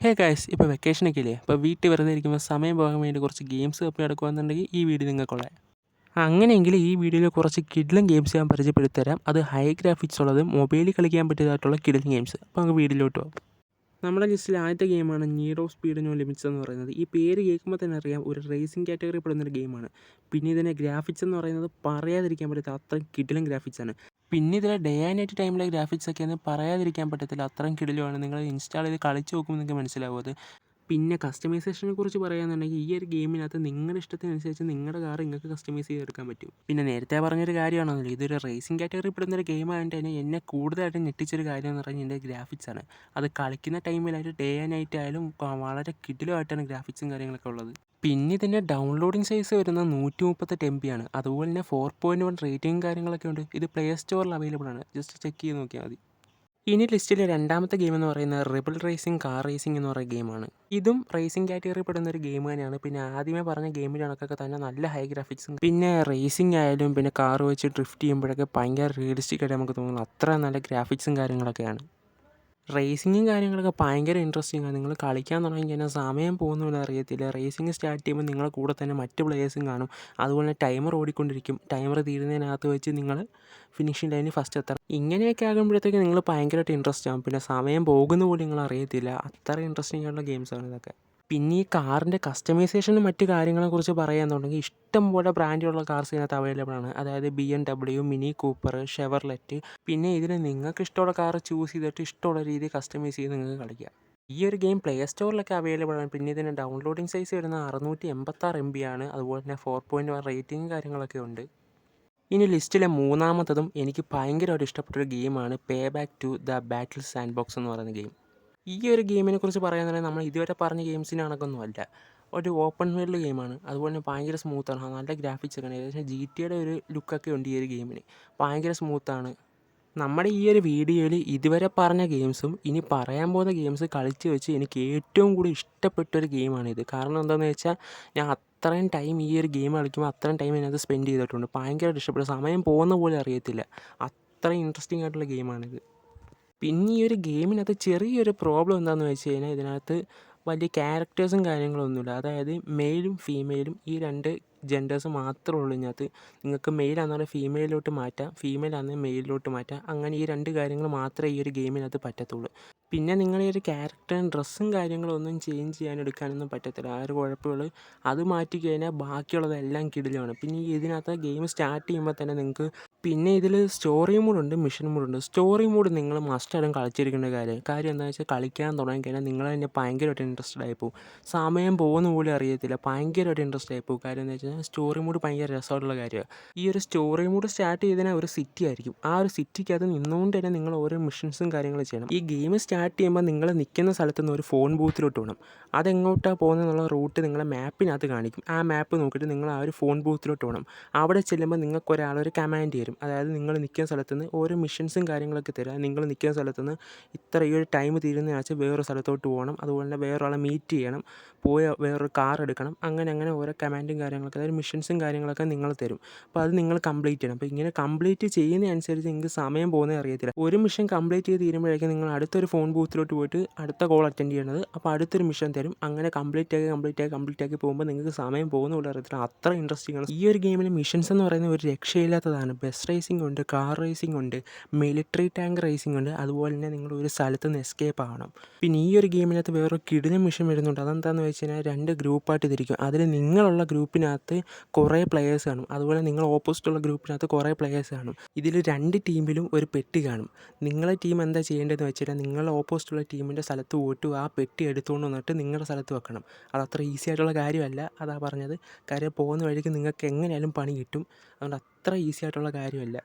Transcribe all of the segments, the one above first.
Hey guys, ഇപ്പോൾ വെക്കേഷനൊക്കെ ഇല്ലേ? അപ്പോൾ വീട്ടിൽ വെറുതെ ഇരിക്കുമ്പോൾ സമയം പോകാൻ വേണ്ടി കുറച്ച് ഗെയിംസ് തപ്പി നടക്കുകയെന്നുണ്ടെങ്കിൽ ഈ വീഡിയോ നിങ്ങൾക്കുള്ളത്. അങ്ങനെയെങ്കിൽ ഈ വീഡിയോയിൽ കുറച്ച് കിഡിലും ഗെയിംസ് ഞാൻ പരിചയപ്പെടുത്തി തരാം. അത് ഹൈ ഗ്രാഫിക്സ് ഉള്ളതും മൊബൈലിൽ കളിക്കാൻ പറ്റിയതായിട്ടുള്ള കിഡിലും ഗെയിംസ്. അപ്പോൾ നമുക്ക് വീഡിയോയിലോട്ട് പോകാം. നമ്മുടെ ലിസ്റ്റിൽ ആദ്യത്തെ ഗെയിമാണ് need of speed no limits എന്ന് പറയുന്നത്. ഈ പേര് കേൾക്കുമ്പോൾ തന്നെ അറിയാം ഒരു റേസിംഗ് കാറ്റഗറി പെടുന്നൊരു ഗെയിമാണ്. പിന്നെ ഇതിൻ്റെ ഗ്രാഫിക്സ് എന്ന് പറയുന്നത് പറയാതിരിക്കാൻ പറ്റാത്ത അത്രയും കിഡിലും ഗ്രാഫിക്സാണ്. പിന്നെ ഇതിലെ ഡേ ആൻഡ് നൈറ്റ് ടൈമിലെ ഗ്രാഫിക്സ് ഒക്കെ ഒന്ന് പറയാതിരിക്കാൻ പറ്റത്തില്ല, അത്രയും കിടിലുമാണ്. നിങ്ങൾ ഇൻസ്റ്റാൾ ചെയ്ത് കളിച്ച് നോക്കുമ്പോൾ നിങ്ങൾക്ക് മനസ്സിലാവും അത്. പിന്നെ കസ്റ്റമൈസേഷനെ കുറിച്ച് പറയുകയാണെന്നുണ്ടെങ്കിൽ ഈ ഒരു ഗെയിമിനകത്ത് നിങ്ങളുടെ ഇഷ്ടത്തിനനുസരിച്ച് നിങ്ങളുടെ കാർ നിങ്ങൾക്ക് കസ്റ്റമൈസ് ചെയ്തെടുക്കാൻ പറ്റും. പിന്നെ നേരത്തെ പറഞ്ഞൊരു കാര്യമാണെന്നല്ലോ, ഇതൊരു റേസിംഗ് കാറ്റഗറി പെടുന്നൊരു ഗെയിം ആയതുകൊണ്ട് തന്നെ എന്നെ കൂടുതലായിട്ട് ഞെട്ടിച്ചൊരു കാര്യം എന്ന് പറഞ്ഞാൽ ഇതിൻ്റെ ഗ്രാഫിക്സ് ആണ്. അത് കളിക്കുന്ന ടൈമിലായിട്ട് ഡേ ആൻഡ് നൈറ്റ് ആയാലും വളരെ കിടിലുമായിട്ടാണ് ഗ്രാഫിക്സും കാര്യങ്ങളൊക്കെ ഉള്ളത്. പിന്നെ ഇതിൻ്റെ ഡൗൺലോഡിങ് സൈസ് വരുന്നത് 138 MB ആണ്. അതുപോലെ തന്നെ 4.1 റേറ്റിംഗും കാര്യങ്ങളൊക്കെ ഉണ്ട്. ഇത് പ്ലേ സ്റ്റോറിൽ അവൈലബിൾ ആണ്, ജസ്റ്റ് ചെക്ക് ചെയ്ത് നോക്കിയാൽ മതി. ഇനി ലിസ്റ്റിലെ രണ്ടാമത്തെ ഗെയിം എന്ന് പറയുന്നത് റിബിൾ റേസിംഗ് കാർ റേസിംഗ് എന്ന് പറയുന്ന ഗെയിമാണ്. ഇതും റേസിംഗ് കാറ്റഗറി പെടുന്ന ഒരു ഗെയിം തന്നെയാണ്. പിന്നെ ആദ്യമേ പറഞ്ഞ ഗെയിമിൻ്റെ കണക്കൊക്കെ തന്നെ നല്ല ഹൈ ഗ്രാഫിക്സും പിന്നെ റേസിംഗ് ആയാലും പിന്നെ കാർ വെച്ച് ഡ്രിഫ്റ്റ് ചെയ്യുമ്പോഴൊക്കെ ഭയങ്കര റിയലിസ്റ്റിക് ആയിട്ട് നമുക്ക് തോന്നുന്നു. അത്ര നല്ല ഗ്രാഫിക്സും കാര്യങ്ങളൊക്കെയാണ്. റേസിങ്ങും കാര്യങ്ങളൊക്കെ ഭയങ്കര ഇൻട്രസ്റ്റിംഗ് ആണ്. നിങ്ങൾ കളിക്കാൻ തുടങ്ങി കഴിഞ്ഞാൽ സമയം പോകുന്നതിന് അറിയത്തില്ല. റേസിംഗ് സ്റ്റാർട്ട് ചെയ്യുമ്പോൾ നിങ്ങളുടെ കൂടെ തന്നെ മറ്റ് പ്ലേയേഴ്സും കാണും. അതുപോലെ തന്നെ ടൈമർ ഓടിക്കൊണ്ടിരിക്കും. ടൈമർ തീരുന്നതിനകത്ത് വെച്ച് നിങ്ങൾ ഫിനിഷിംഗ് ലൈനിൽ ഫസ്റ്റ് എത്തണം. ഇങ്ങനെയൊക്കെ ആകുമ്പോഴത്തേക്ക് നിങ്ങൾ ഭയങ്കരമായിട്ട് ഇൻട്രസ്റ്റ് ആകും. പിന്നെ സമയം പോകുന്ന പോലും നിങ്ങൾ അറിയത്തില്ല. അത്ര ഇൻട്രസ്റ്റിംഗ് ആയിട്ടുള്ള ഗെയിംസാണ് ഇതൊക്കെ. പിന്നെ ഈ കാറിൻ്റെ കസ്റ്റമൈസേഷനും മറ്റു കാര്യങ്ങളെക്കുറിച്ച് പറയുകയാണെന്നുണ്ടെങ്കിൽ ഇഷ്ടം പോലെ ബ്രാൻഡുള്ള കാർസ് ഇതിനകത്ത് അവൈലബിൾ ആണ്. അതായത് BMW, മിനി കൂപ്പർ, ഷെവർലെറ്റ്. പിന്നെ ഇതിൽ നിങ്ങൾക്ക് ഇഷ്ടമുള്ള കാർ ചൂസ് ചെയ്തിട്ട് ഇഷ്ടമുള്ള രീതിയിൽ കസ്റ്റമൈസ് ചെയ്ത് നിങ്ങൾക്ക് കളിക്കാം. ഈ ഒരു ഗെയിം പ്ലേ സ്റ്റോറിലൊക്കെ അവൈലബിൾ ആണ്. പിന്നെ ഇതിന് ഡൗൺലോഡിംഗ് സൈസ് വരുന്നത് 686 MB ആണ്. അതുപോലെ തന്നെ 4.1 റേറ്റിംഗും കാര്യങ്ങളൊക്കെ ഉണ്ട്. ഇനി ലിസ്റ്റിലെ മൂന്നാമത്തതും എനിക്ക് ഭയങ്കരമായിട്ട് ഇഷ്ടപ്പെട്ടൊരു ഗെയിമാണ് pay back to the battle sand box എന്ന് പറയുന്ന ഗെയിം. ഈ ഒരു ഗെയിമിനെ കുറിച്ച് പറയുകയാണെന്നുണ്ടെങ്കിൽ നമ്മൾ ഇതുവരെ പറഞ്ഞ ഗെയിംസിന് കണക്കൊന്നും അല്ല. ഒരു ഓപ്പൺ വേൾഡ് ഗെയിമാണ്. അതുപോലെ തന്നെ ഭയങ്കര സ്മൂത്താണ്. നല്ല ഗ്രാഫിക്സ് ഒക്കെയാണ്. ഏകദേശം GTA ഒരു ലുക്കൊക്കെ ഉണ്ട് ഈ ഒരു ഗെയിമിന്. ഭയങ്കര സ്മൂത്താണ്. നമ്മുടെ ഈ ഒരു വീഡിയോയിൽ ഇതുവരെ പറഞ്ഞ ഗെയിംസും ഇനി പറയാൻ പോകുന്ന ഗെയിംസ് കളിച്ച് വെച്ച് എനിക്ക് ഏറ്റവും കൂടുതൽ ഇഷ്ടപ്പെട്ടൊരു ഗെയിമാണിത്. കാരണം എന്താണെന്ന് വെച്ചാൽ ഞാൻ അത്രയും ടൈം ഈ ഒരു ഗെയിം കളിക്കുമ്പോൾ അത്രയും ടൈം ഇതിനകത്ത് സ്പെൻഡ് ചെയ്തിട്ടുണ്ട്. ഭയങ്കരമായിട്ട് ഇഷ്ടപ്പെട്ടു. സമയം പോകുന്ന പോലെ അറിയത്തില്ല. അത്രയും ഇൻട്രസ്റ്റിംഗ് ആയിട്ടുള്ള ഗെയിമാണിത്. പിന്നെ ഈ ഒരു ഗെയിമിനകത്ത് ചെറിയൊരു പ്രോബ്ലം എന്താണെന്ന് വെച്ച് കഴിഞ്ഞാൽ ഇതിനകത്ത് വലിയ ക്യാരക്ടേഴ്സും കാര്യങ്ങളൊന്നുമില്ല. അതായത് മെയിലും ഫീമെയിലും ഈ രണ്ട് ജെൻഡേഴ്സ് മാത്രമേ ഉള്ളൂ ഇതിനകത്ത്. നിങ്ങൾക്ക് മെയിലാണെന്നുണ്ടെങ്കിൽ ഫീമെയിലോട്ട് മാറ്റാം, ഫീമെയിലാണെങ്കിൽ മെയിലിലോട്ട് മാറ്റാം. അങ്ങനെ ഈ രണ്ട് കാര്യങ്ങൾ മാത്രമേ ഈ ഒരു ഗെയിമിനകത്ത് പറ്റത്തുള്ളൂ. പിന്നെ നിങ്ങൾ ഈ ഒരു ക്യാരക്ടറും ഡ്രസ്സും കാര്യങ്ങളൊന്നും ചേഞ്ച് ചെയ്യാൻ എടുക്കാനൊന്നും പറ്റത്തില്ല. ആ ഒരു കുഴപ്പമുള്ളൂ. അത് മാറ്റി കഴിഞ്ഞാൽ ബാക്കിയുള്ളതെല്ലാം കിടിലമാണ്. പിന്നെ ഈ ഇതിനകത്ത് ഗെയിം സ്റ്റാർട്ട് ചെയ്യുമ്പോൾ തന്നെ നിങ്ങൾക്ക് പിന്നെ ഇതിൽ സ്റ്റോറി മോഡുണ്ട്, മിഷൻ മോഡുണ്ട്. സ്റ്റോറി മോഡ് നിങ്ങൾ മസ്റ്റായിട്ടും കളിച്ചിരിക്കേണ്ട കാര്യം എന്താണെന്ന് വെച്ചാൽ കളിക്കാൻ തുടങ്ങിക്കഴിഞ്ഞാൽ നിങ്ങൾ തന്നെ ഭയങ്കരമായിട്ട് ഇൻട്രസ്റ്റഡ് ആയിപ്പോവും. സമയം പോകുന്ന പോലും അറിയത്തില്ല. ഭയങ്കരമായിട്ട് ഇൻട്രസ്റ്റ് ആയിപ്പോവും. കാര്യം എന്താ വെച്ചാൽ സ്റ്റോറി മോഡ് ഭയങ്കര രസമായിട്ടുള്ള കാര്യമാണ്. ഈ ഒരു സ്റ്റോറി മോഡ് സ്റ്റാർട്ട് ചെയ്തതിനാൽ ഒരു സിറ്റി ആയിരിക്കും. ആ ഒരു സിറ്റിക്കകത്ത് നിന്നുകൊണ്ട് തന്നെ നിങ്ങൾ ഓരോ മിഷൻസും കാര്യങ്ങളും ചെയ്യണം. ഈ ഗെയിം സ്റ്റാർട്ട് ചെയ്യുമ്പോൾ നിങ്ങൾ നിൽക്കുന്ന സ്ഥലത്ത് നിന്ന് ഒരു ഫോൺ ബൂത്തിലോട്ട് പോകണം. അതെങ്ങോട്ടാണ് പോകുന്നതെന്നുള്ള റൂട്ട് നിങ്ങളെ മാപ്പിനകത്ത് കാണിക്കും. ആ മാപ്പ് നോക്കിയിട്ട് നിങ്ങൾ ആ ഒരു ഫോൺ ബൂത്തിലോട്ട് പോകണം. അവിടെ ചെല്ലുമ്പോൾ നിങ്ങൾക്ക് ഒരാളൊരു കമാൻഡ് തരും. അതായത് നിങ്ങൾ നിൽക്കുന്ന സ്ഥലത്ത് നിന്ന് ഓരോ മിഷൻസും കാര്യങ്ങളൊക്കെ തരാം. നിങ്ങൾ നിൽക്കുന്ന സ്ഥലത്ത് നിന്ന് ഇത്ര ഈ ഒരു ടൈം തീരുന്നതിനകത്ത് വേറൊരു സ്ഥലത്തോട്ട് പോകണം. അതുപോലെ തന്നെ വേറൊരാളെ മീറ്റ് ചെയ്യണം. പോയി വേറൊരു കാർ എടുക്കണം. അങ്ങനെ ഓരോ കമാൻഡും കാര്യങ്ങളൊക്കെ, അതായത് മിഷൻസും കാര്യങ്ങളൊക്കെ നിങ്ങൾ തരും. അപ്പോൾ അത് നിങ്ങൾ കംപ്ലീറ്റ് ചെയ്യണം. അപ്പോൾ ഇങ്ങനെ കംപ്ലീറ്റ് ചെയ്യുന്നതനുസരിച്ച് നിങ്ങൾക്ക് സമയം പോകുന്നത് അറിയത്തില്ല. ഒരു മിഷൻ കംപ്ലീറ്റ് ചെയ്ത് തീരുമ്പോഴേക്കും നിങ്ങൾ അടുത്തൊരു ഫോൺ ബൂത്തിലോട്ട് പോയിട്ട് അടുത്ത കോൾ അറ്റൻഡ് ചെയ്യണത്. അപ്പോൾ അടുത്തൊരു മിഷൻ തരും. അങ്ങനെ കംപ്ലീറ്റ് ആക്കി പോകുമ്പോൾ നിങ്ങൾക്ക് സമയം പോകുന്ന പോലെ അറിയത്തില്ല. അത്ര ഇൻട്രസ്റ്റിംഗ് ആണ്. ഈ ഒരു ഗെയിമിൽ മിഷൻസ് എന്ന് പറയുന്നത് ഒരു രക്ഷയില്ലാത്തതാണ്. ബസ് റേസിംഗ് ഉണ്ട്, കാർ റേസിംഗ് ഉണ്ട്, മിലിറ്ററി ടാങ്ക് റേസിംഗ് ഉണ്ട്. അതുപോലെ തന്നെ നിങ്ങൾ ഒരു സ്ഥലത്ത് നിന്ന് എസ്കേപ്പ് ആവണം. പിന്നെ ഈ ഒരു ഗെയിമിനകത്ത് വേറൊരു കിടിലൻ മിഷൻ വരുന്നുണ്ട്. അതെന്താണെന്ന് വെച്ച് കഴിഞ്ഞാൽ 2 ഗ്രൂപ്പായിട്ട് തിരിക്കും. അതിൽ നിങ്ങളുള്ള ഗ്രൂപ്പിനകത്ത് കുറേ പ്ലെയേഴ്സ് കാണും. അതുപോലെ നിങ്ങൾ ഓപ്പോസിറ്റുള്ള ഗ്രൂപ്പിനകത്ത് കുറേ പ്ലെയേഴ്സ് കാണും. ഇതിൽ 2 ടീമിലും ഒരു പെട്ടി കാണും. നിങ്ങളെ ടീം എന്താ ചെയ്യേണ്ടതെന്ന് വെച്ച് കഴിഞ്ഞാൽ നിങ്ങളുടെ ഓപ്പോസിറ്റുള്ള ടീമിൻ്റെ സ്ഥലത്ത് പോയിട്ട് ആ പെട്ടി എടുത്തുകൊണ്ട് വന്നിട്ട് നിങ്ങളുടെ സ്ഥലത്ത് വെക്കണം. അതത്ര ഈസി ആയിട്ടുള്ള കാര്യമല്ല, അതാ പറഞ്ഞത്. കാര്യം പോകുന്ന വഴിക്ക് നിങ്ങൾക്ക് എങ്ങനെയായാലും പണി കിട്ടും. അതുകൊണ്ട് അത്ര ഈസി ആയിട്ടുള്ള കാര്യമല്ല.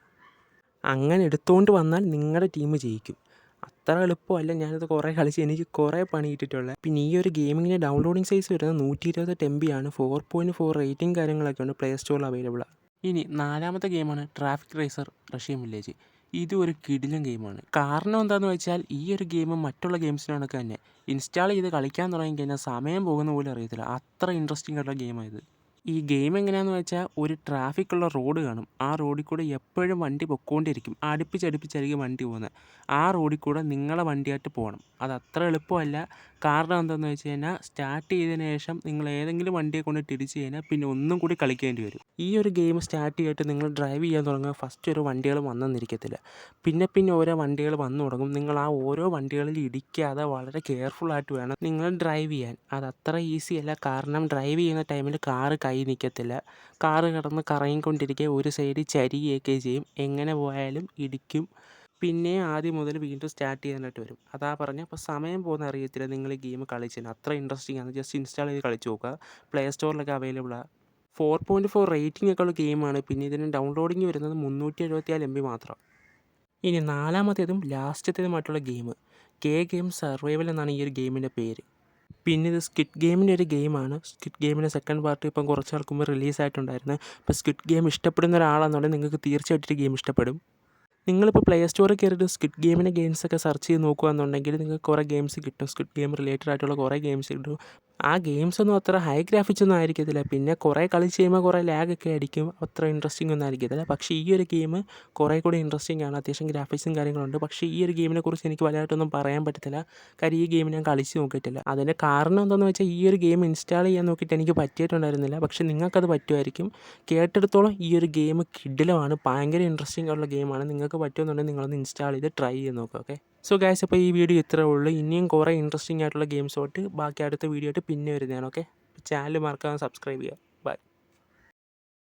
അങ്ങനെ എടുത്തുകൊണ്ട് വന്നാൽ നിങ്ങളുടെ ടീം ജയിക്കും. അത്ര എളുപ്പമല്ല. ഞാനിത് കുറേ കളിച്ച് എനിക്ക് കുറേ പണി കിട്ടിയിട്ടുള്ളത്. പിന്നെ ഈ ഒരു ഗെയിമിങ്ങിൻ്റെ ഡൗൺലോഡിംഗ് സൈസ് വരുന്നത് 128 MB ആണ്. 4.4 റേറ്റിംഗ് കാര്യങ്ങളൊക്കെ ഉണ്ട്. പ്ലേ സ്റ്റോറിൽ അവൈലബിൾ ആണ്. ഇനി നാലാമത്തെ ഗെയിമാണ് ട്രാഫിക് റേസർ റഷ്യൻ വില്ലേജ്. ഇതും ഒരു കിടിലൻ ഗെയിമാണ്. കാരണം എന്താണെന്ന് വെച്ചാൽ ഈ ഒരു ഗെയിം മറ്റുള്ള ഗെയിംസിനൊക്കെ തന്നെ ഇൻസ്റ്റാൾ ചെയ്ത് കളിക്കാൻ തുടങ്ങിക്കഴിഞ്ഞാൽ സമയം പോകുന്ന പോലും അറിയത്തില്ല. അത്ര ഇൻട്രസ്റ്റിംഗ് ആയിട്ടുള്ള ഗെയിമാണിത്. ഈ ഗെയിം എങ്ങനെയാണെന്ന് വെച്ചാൽ ഒരു ട്രാഫിക്കുള്ള റോഡ് കാണും. ആ റോഡിൽ കൂടെ എപ്പോഴും വണ്ടി പൊയ്ക്കൊണ്ടിരിക്കും. അടുപ്പിച്ചടുപ്പിച്ചായിരിക്കും വണ്ടി പോകുന്നത്. ആ റോഡിൽ കൂടെ നിങ്ങളെ വണ്ടിയായിട്ട് പോകണം. അത് അത്ര എളുപ്പമല്ല. കാരണം എന്താണെന്ന് വെച്ച് കഴിഞ്ഞാൽ സ്റ്റാർട്ട് ചെയ്തതിന് ശേഷം നിങ്ങൾ ഏതെങ്കിലും വണ്ടിയെ കൊണ്ട് ഇടിച്ച് കഴിഞ്ഞാൽ പിന്നെ ഒന്നും കൂടി കളിക്കേണ്ടി വരും. ഈ ഒരു ഗെയിം സ്റ്റാർട്ട് ചെയ്തിട്ട് നിങ്ങൾ ഡ്രൈവ് ചെയ്യാൻ തുടങ്ങുക ഫസ്റ്റ് ഒരു വണ്ടികൾ വന്നെന്നിരിക്കത്തില്ല. പിന്നെ ഓരോ വണ്ടികൾ വന്നു തുടങ്ങും. നിങ്ങൾ ആ ഓരോ വണ്ടികളിൽ ഇടിക്കാതെ വളരെ കെയർഫുള്ളായിട്ട് വേണം നിങ്ങൾ ഡ്രൈവ് ചെയ്യാൻ. അത് അത്ര ഈസി അല്ല. കാരണം ഡ്രൈവ് ചെയ്യുന്ന ടൈമിൽ കാറ് കൈ നിൽക്കത്തില്ല. കാറ് കിടന്ന് കറങ്ങിക്കൊണ്ടിരിക്കുക, ഒരു സൈഡിൽ ചരിയുകയൊക്കെ ചെയ്യും. എങ്ങനെ പോയാലും ഇടിക്കും. പിന്നെ ആദ്യം മുതൽ വീണ്ടും സ്റ്റാർട്ട് ചെയ്യാനായിട്ട് വരും. അതാ പറഞ്ഞ അപ്പോൾ സമയം പോകുന്ന അറിയത്തില്ല നിങ്ങൾ ഈ ഗെയിം കളിച്ചതിന്. അത്ര ഇൻട്രസ്റ്റിംഗ് ആണ്. ജസ്റ്റ് ഇൻസ്റ്റാൾ ചെയ്ത് കളിച്ച് നോക്കുക. പ്ലേ സ്റ്റോറിലൊക്കെ അവൈലബിളാണ്. 4.4 റേറ്റിംഗ് ഒക്കെ ഉള്ള ഗെയിമാണ്. പിന്നെ ഇതിന് ഡൗൺലോഡിങ് വരുന്നത് 374 MB മാത്രം. ഇനി നാലാമത്തേതും ലാസ്റ്റത്തേതുമായിട്ടുള്ള ഗെയിം ഗെയിം സർവൈവൽ എന്നാണ് ഈ ഒരു ഗെയിമിൻ്റെ പേര്. പിന്നെ ഇത് സ്ക്വിഡ് ഗെയിമിൻ്റെ ഒരു ഗെയിമാണ്. സ്ക്വിഡ് ഗെയിമിൻ്റെ സെക്കൻഡ് പാർട്ട് ഇപ്പം കുറച്ച് നാൾക്ക് മുമ്പ് റിലീസായിട്ടുണ്ടായിരുന്നു. ഇപ്പോൾ സ്ക്വിഡ് ഗെയിം ഇഷ്ടപ്പെടുന്ന ഒരാളാണെന്നുണ്ടെങ്കിൽ നിങ്ങൾക്ക് തീർച്ചയായിട്ടും ഈ ഗെയിം ഇഷ്ടപ്പെടും. നിങ്ങളിപ്പോൾ പ്ലേ സ്റ്റോറിൽ കയറിയിട്ട് സ്ക്വിഡ് ഗെയിമിൻ്റെ ഗെയിംസൊക്കെ സെർച്ച് ചെയ്ത് നോക്കുകയാണെന്നുണ്ടെങ്കിൽ നിങ്ങൾക്ക് കുറേ ഗെയിംസ് കിട്ടും. സ്ക്വിഡ് ഗെയിം റിലേറ്റഡ് ആയിട്ടുള്ള കുറേ ഗെയിംസ് കിട്ടും. ആ ഗെയിംസൊന്നും അത്ര ഹൈ ഗ്രാഫിക്സ് ഒന്നും ആയിരിക്കത്തില്ല. പിന്നെ കുറേ കളിച്ച് കഴിയുമ്പോൾ കുറേ ലാഗൊക്കെ ആയിരിക്കും. അത്ര ഇൻട്രസ്റ്റിംഗ് ഒന്നും ആയിരിക്കത്തില്ല. പക്ഷേ ഈ ഒരു ഗെയിം കുറേ കൂടി ഇൻട്രസ്റ്റിംഗ് ആണ്. അത്യാവശ്യം ഗ്രാഫിക്സും കാര്യങ്ങളുണ്ട്. പക്ഷേ ഈ ഒരു ഗെയിമിനെ കുറിച്ച് എനിക്ക് വലുതായിട്ടൊന്നും പറയാൻ പറ്റത്തില്ല. കാര്യം ഈ ഗെയിം ഞാൻ കളിച്ച് നോക്കിയിട്ടില്ല. അതിൻ്റെ കാരണം എന്താണെന്ന് വെച്ചാൽ ഈ ഒരു ഗെയിം ഇൻസ്റ്റാൾ ചെയ്യാൻ നോക്കിയിട്ട് എനിക്ക് പറ്റിയിട്ടുണ്ടായിരുന്നില്ല. പക്ഷേ നിങ്ങൾക്കത് പറ്റുമായിരിക്കും. കേട്ടിടത്തോളം ഈ ഒരു ഗെയിം കിടിലമാണ്. ഭയങ്കര ഇൻട്രസ്റ്റിംഗ് ആയിട്ടുള്ള ഗെയിമാണ്. നിങ്ങൾക്ക് പറ്റുമെന്നുണ്ടെങ്കിൽ നിങ്ങളൊന്ന് ഇൻസ്റ്റാൾ ചെയ്ത് ട്രൈ ചെയ്ത് നോക്കുക. ഓക്കെ. സോ ഗൈസ്, അപ്പോൾ ഈ വീഡിയോ ഇത്രയേ ഉള്ളൂ. ഇനിയും കുറേ ഇൻട്രസ്റ്റിംഗ് ആയിട്ടുള്ള ഗെയിംസോട്ട് ബാക്കി അടുത്ത വീഡിയോ ആയിട്ട് പിന്നെ വരുന്നതാണ്. ഓക്കെ. ചാനൽ മറക്കാതെ സബ്സ്ക്രൈബ് ചെയ്യുക.